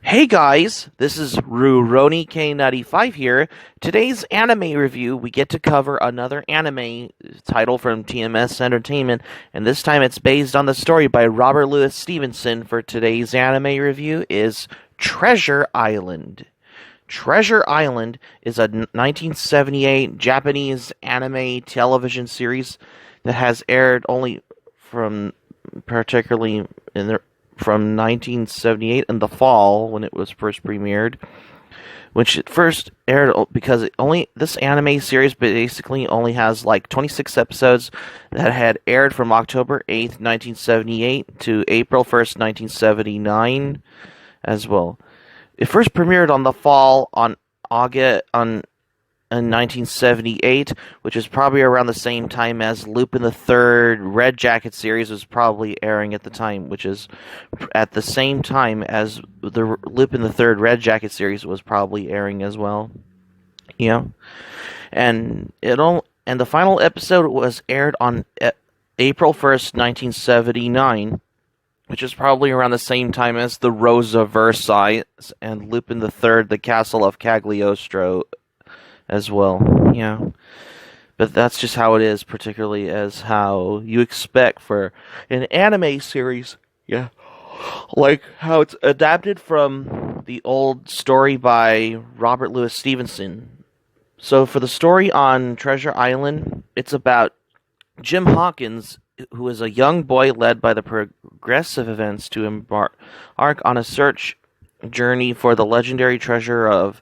Hey guys, this is Rurouni K95 here. Today's anime review, we get to cover another anime title from TMS Entertainment, and this time it's based on the story by Robert Louis Stevenson. For today's anime review is Treasure Island. Treasure Island is a 1978 Japanese anime television series that has aired only from particularly in the from 1978 in the fall when it was first premiered, which it first aired because this anime series basically only has like 26 episodes that had aired from October 8th, 1978 to April 1st, 1979 as well. It first premiered on the fall on August on in 1978, which is probably around the same time as Lupin the Third Red Jacket series was probably airing at the time, which is at the same time as the Lupin the Third Red Jacket series was probably airing as well. Yeah, and the final episode was aired on April 1st, 1979. Which is probably around the same time as the Rose of Versailles and Lupin the Third, the Castle of Cagliostro as well. Yeah. But that's just how it is, particularly as how you expect for an anime series. Yeah. Like how it's adapted from the old story by Robert Louis Stevenson. So for the story on Treasure Island, it's about Jim Hawkins, who is a young boy led by the progressive events to embark on a search journey for the legendary treasure of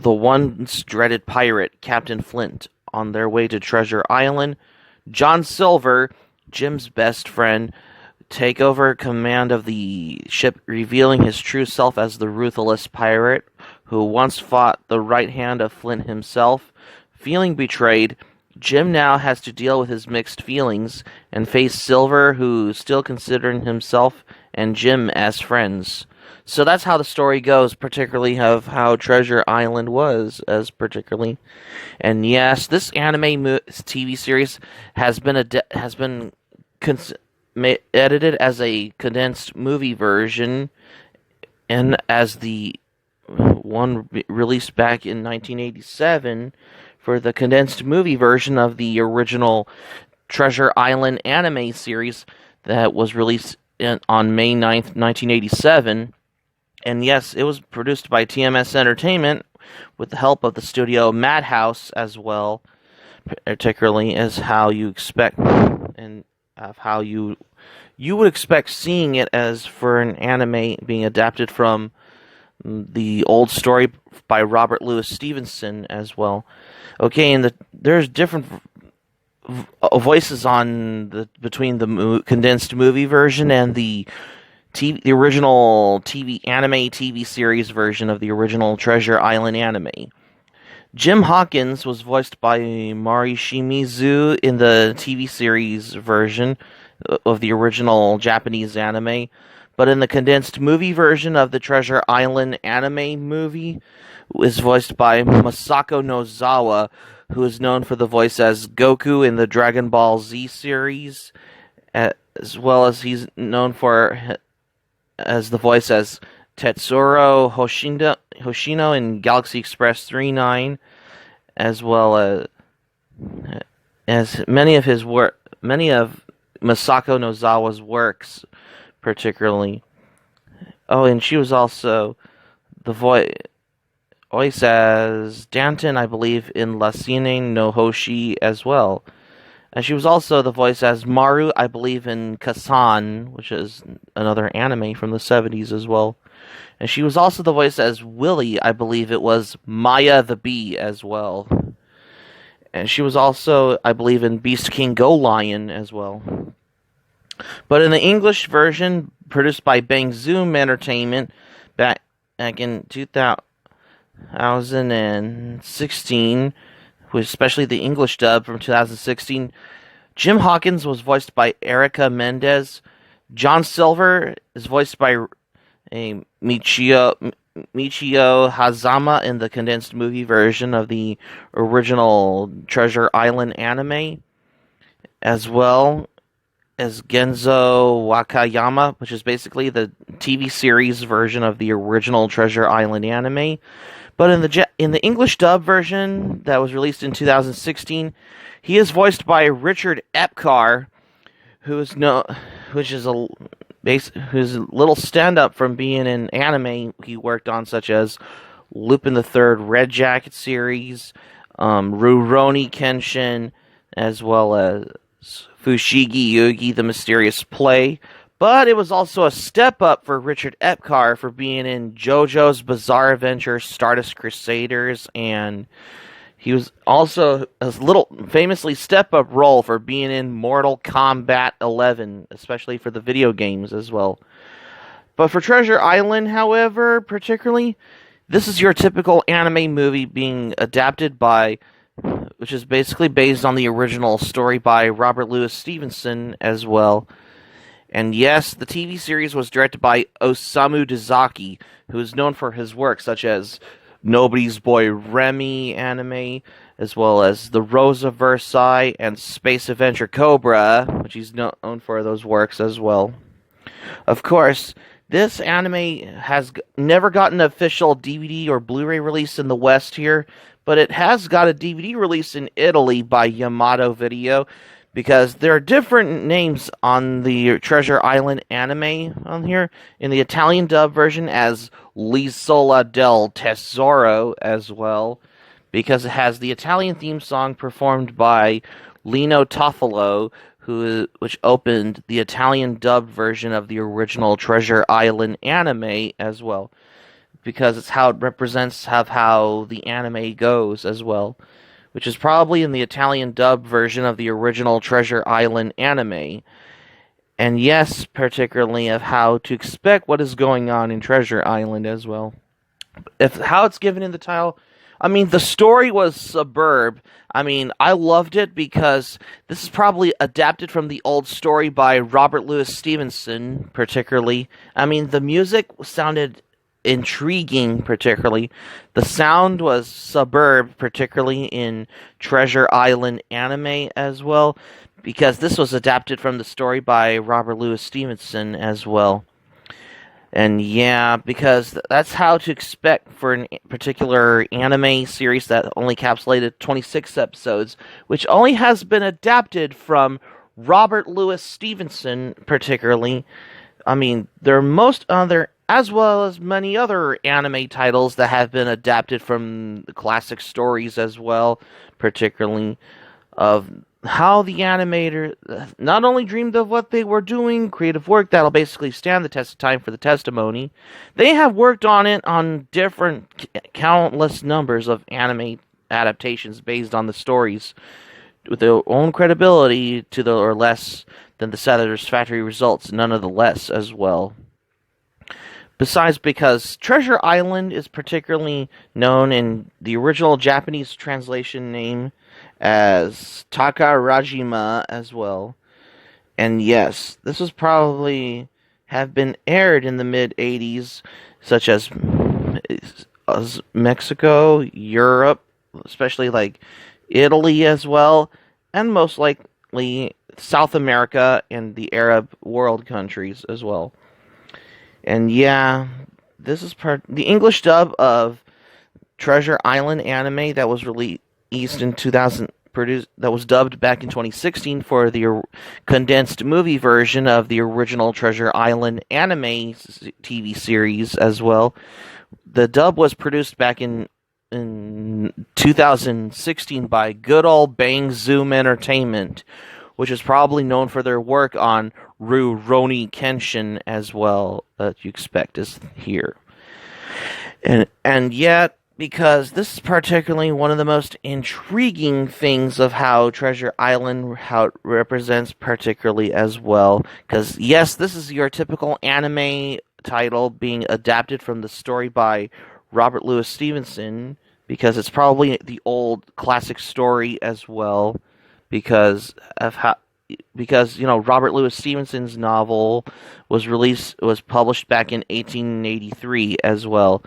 the once dreaded pirate, Captain Flint. On their way to Treasure Island, John Silver, Jim's best friend, take over command of the ship, revealing his true self as the ruthless pirate who once fought the right hand of Flint himself. Feeling betrayed, Jim now has to deal with his mixed feelings and face Silver, who still considering himself and Jim as friends. So that's how the story goes, particularly of how Treasure Island was, as particularly. And yes, this anime TV series has been edited as a condensed movie version, and as the one released back in 1987 for the condensed movie version of the original Treasure Island anime series that was released on May 9th, 1987. And yes, it was produced by TMS Entertainment with the help of the studio Madhouse as well, particularly as how you expect and of how you would expect seeing it as for an anime being adapted from the old story by Robert Louis Stevenson as well. Okay, and there's different voices on between the condensed movie version and the original TV series version of the original Treasure Island anime. Jim Hawkins was voiced by Mari Shimizu in the TV series version of the original Japanese anime, but in the condensed movie version of the Treasure Island anime movie is voiced by Masako Nozawa, who is known for the voice as Goku in the Dragon Ball Z series, as well as he's known for as the voice as Tetsuro Hoshino in Galaxy Express 39, as well as many of Masako Nozawa's works, particularly. Oh, and she was also the voice as Danton, I believe, in La Cine no Hoshi as well. And she was also the voice as Maru, I believe, in Kasan, which is another anime from the 70s as well. And she was also the voice as Willy, I believe it was Maya the Bee as well. And she was also, I believe, in Beast King Go Lion as well. But in the English version, produced by Bang Zoom Entertainment back in 2016, especially the English dub from 2016, Jim Hawkins was voiced by Erica Mendez. John Silver is voiced by Michio Hazama in the condensed movie version of the original Treasure Island anime as well. as Genzo Wakayama, which is basically the TV series version of the original Treasure Island anime. But in the English dub version that was released in 2016, he is voiced by Richard Epcar, who is no, which is a who's a little stand up from being in anime he worked on, such as Lupin the Third Red Jacket series, Rurouni Kenshin, as well as Fushigi Yugi the Mysterious Play. But it was also a step up for Richard Epcar for being in JoJo's Bizarre Adventure, Stardust Crusaders, and he was also a little famously step up role for being in Mortal Kombat 11, especially for the video games as well. But for Treasure Island, however, particularly, this is your typical anime movie being adapted by, which is basically based on the original story by Robert Louis Stevenson as well. And yes, the TV series was directed by Osamu Dezaki, who is known for his work such as Nobody's Boy Remy anime, as well as The Rose of Versailles and Space Adventure Cobra, which he's known for those works as well. Of course, this anime has never gotten an official DVD or Blu-ray release in the West here, but it has got a DVD release in Italy by Yamato Video, because there are different names on the Treasure Island anime on here. In the Italian dub version as L'isola del Tesoro as well, because it has the Italian theme song performed by Lino Toffolo, which opened the Italian dubbed version of the original Treasure Island anime as well, because it's how it represents how the anime goes as well, which is probably in the Italian dub version of the original Treasure Island anime. And yes, particularly of how to expect what is going on in Treasure Island as well. How it's given in the title, I mean, the story was superb. I mean, I loved it because this is probably adapted from the old story by Robert Louis Stevenson, particularly. I mean, the music sounded intriguing, particularly. The sound was superb, particularly in Treasure Island anime as well, because this was adapted from the story by Robert Louis Stevenson as well. And yeah, because that's how to expect for a particular anime series that only encapsulated 26 episodes, which only has been adapted from Robert Louis Stevenson, particularly. I mean, there are most other, as well as many other anime titles that have been adapted from the classic stories as well, particularly of how the animator not only dreamed of what they were doing, creative work that'll basically stand the test of time for the testimony, they have worked on it on different countless numbers of anime adaptations based on the stories, with their own credibility to the or less than the satisfactory results, none of the less as well. Besides, because Treasure Island is particularly known in the original Japanese translation name as Takarajima as well. And yes, this was probably have been aired in the mid-80s, such as Mexico, Europe, especially like Italy as well, and most likely South America and the Arab world countries as well. And yeah, this is the English dub of Treasure Island anime that was released in 2000, that was dubbed back in 2016 for the condensed movie version of the original Treasure Island anime TV series as well. The dub was produced back in 2016 by good old Bang Zoom Entertainment, which is probably known for their work on Rurouni Kenshin as well, that you expect is here. And yet, because this is particularly one of the most intriguing things of how Treasure Island, how it represents particularly as well. Because yes, this is your typical anime title being adapted from the story by Robert Louis Stevenson, because it's probably the old classic story as well, because of how, because you know, Robert Louis Stevenson's novel was published back in 1883 as well.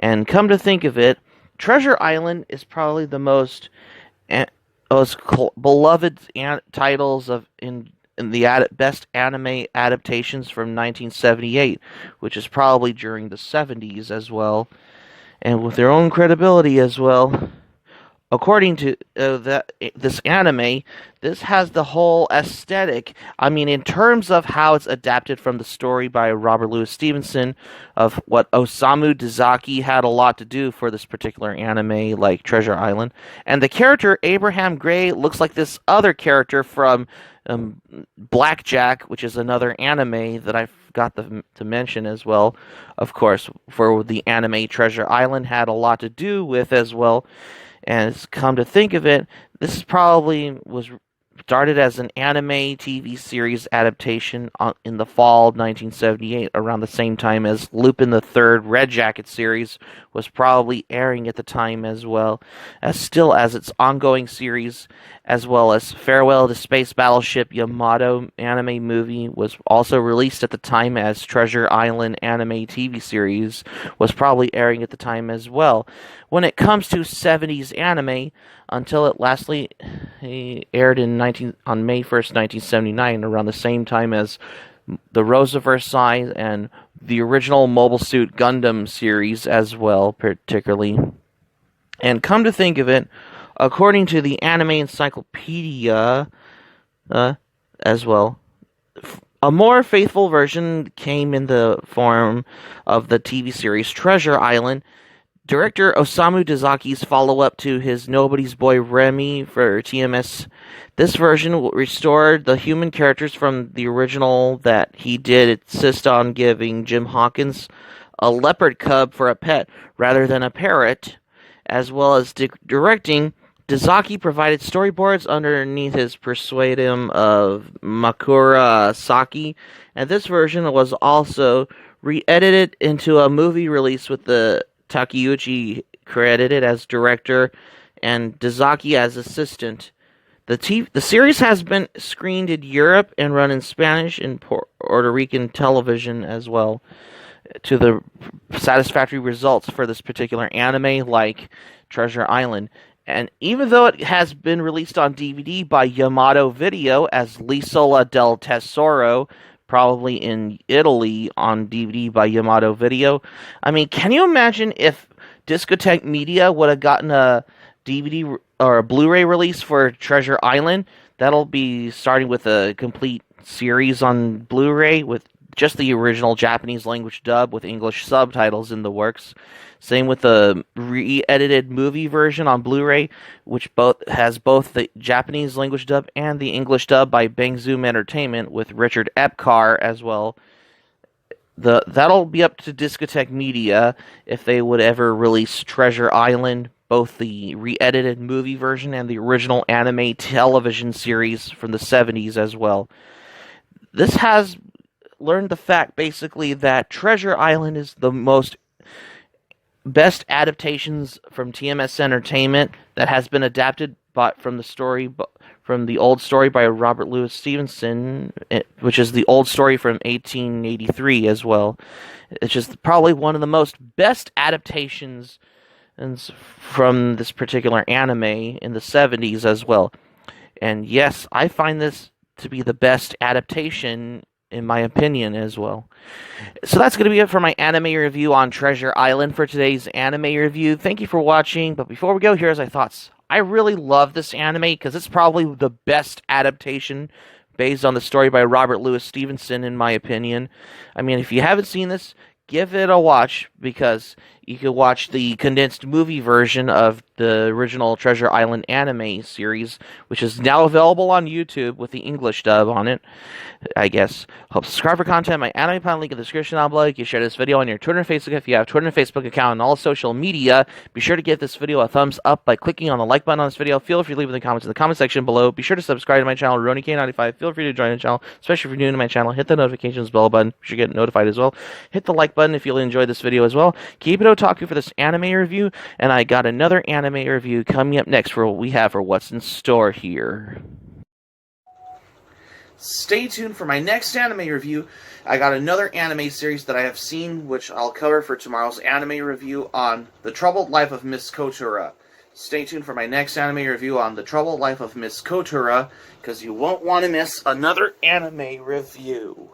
And come to think of it, Treasure Island is probably the most beloved titles in the best anime adaptations from 1978, which is probably during the 70s as well, and with their own credibility as well. According to this anime, this has the whole aesthetic. I mean, in terms of how it's adapted from the story by Robert Louis Stevenson, of what Osamu Dezaki had a lot to do for this particular anime, like Treasure Island, and the character Abraham Gray looks like this other character from Blackjack, which is another anime that I forgot to mention as well. Of course, for the anime Treasure Island had a lot to do with as well. And it's come to think of it, this probably was started as an anime TV series adaptation in the fall of 1978, around the same time as Lupin the Third Red Jacket series was probably airing at the time as well, as still as its ongoing series, as well as Farewell to Space Battleship Yamato anime movie was also released at the time, as Treasure Island anime TV series was probably airing at the time as well. When it comes to 70s anime, until it lastly aired on May 1st, 1979, around the same time as the Rosa Versailles and the original Mobile Suit Gundam series as well, particularly. And come to think of it, according to the Anime Encyclopedia as well, a more faithful version came in the form of the TV series Treasure Island. Director Osamu Dezaki's follow-up to his Nobody's Boy Remy for TMS. This version restored the human characters from the original that he did insist on giving Jim Hawkins a leopard cub for a pet rather than a parrot, as well as directing. Dezaki provided storyboards underneath his persuadium of Makura Saki, and this version was also re-edited into a movie release with the Takeuchi credited as director and Dezaki as assistant. The series has been screened in Europe and run in Spanish and Puerto Rican television as well, to the satisfactory results for this particular anime, like Treasure Island. And even though it has been released on DVD by Yamato Video as L'isola del Tesoro, probably in Italy on DVD by Yamato Video. I mean, can you imagine if Discotheque Media would have gotten a DVD or a Blu-ray release for Treasure Island? That'll be starting with a complete series on Blu-ray with just the original Japanese language dub with English subtitles in the works. Same with the re-edited movie version on Blu-ray, which has both the Japanese language dub and the English dub by Bang Zoom Entertainment with Richard Epcar as well. That'll be up to Discotheque Media if they would ever release Treasure Island, both the re-edited movie version and the original anime television series from the 70s as well. This has learned the fact basically that Treasure Island is the best adaptations from TMS Entertainment that has been adapted from the old story by Robert Louis Stevenson, which is the old story from 1883 as well. It's just probably one of the most best adaptations from this particular anime in the 70s as well. And yes, I find this to be the best adaptation in my opinion as well. So that's going to be it for my anime review on Treasure Island for today's anime review. Thank you for watching, but before we go, here's my thoughts. I really love this anime because it's probably the best adaptation based on the story by Robert Louis Stevenson, in my opinion. I mean, if you haven't seen this, give it a watch, because you can watch the condensed movie version of the original Treasure Island anime series, which is now available on YouTube with the English dub on it, I guess. Hope subscribe for content. My anime plan link in the description down below. You can share this video on your Twitter and Facebook if you have Twitter and Facebook account, and all social media. Be sure to give this video a thumbs up by clicking on the like button on this video. Feel free to leave in the comments in the comment section below. Be sure to subscribe to my channel, RoniK95. Feel free to join the channel, especially if you're new to my channel. Hit the notifications bell button. You should get notified as well. Hit the like button if you enjoyed this video as well. Keep it otaku for this anime review, and I got another anime review coming up next for what we have for what's in store here. Stay tuned for my next anime review. I got another anime series that I have seen, which I'll cover for tomorrow's anime review on The Troubled Life of Miss Kotura. Stay tuned for my next anime review on The Troubled Life of Miss Kotura, because you won't want to miss another anime review.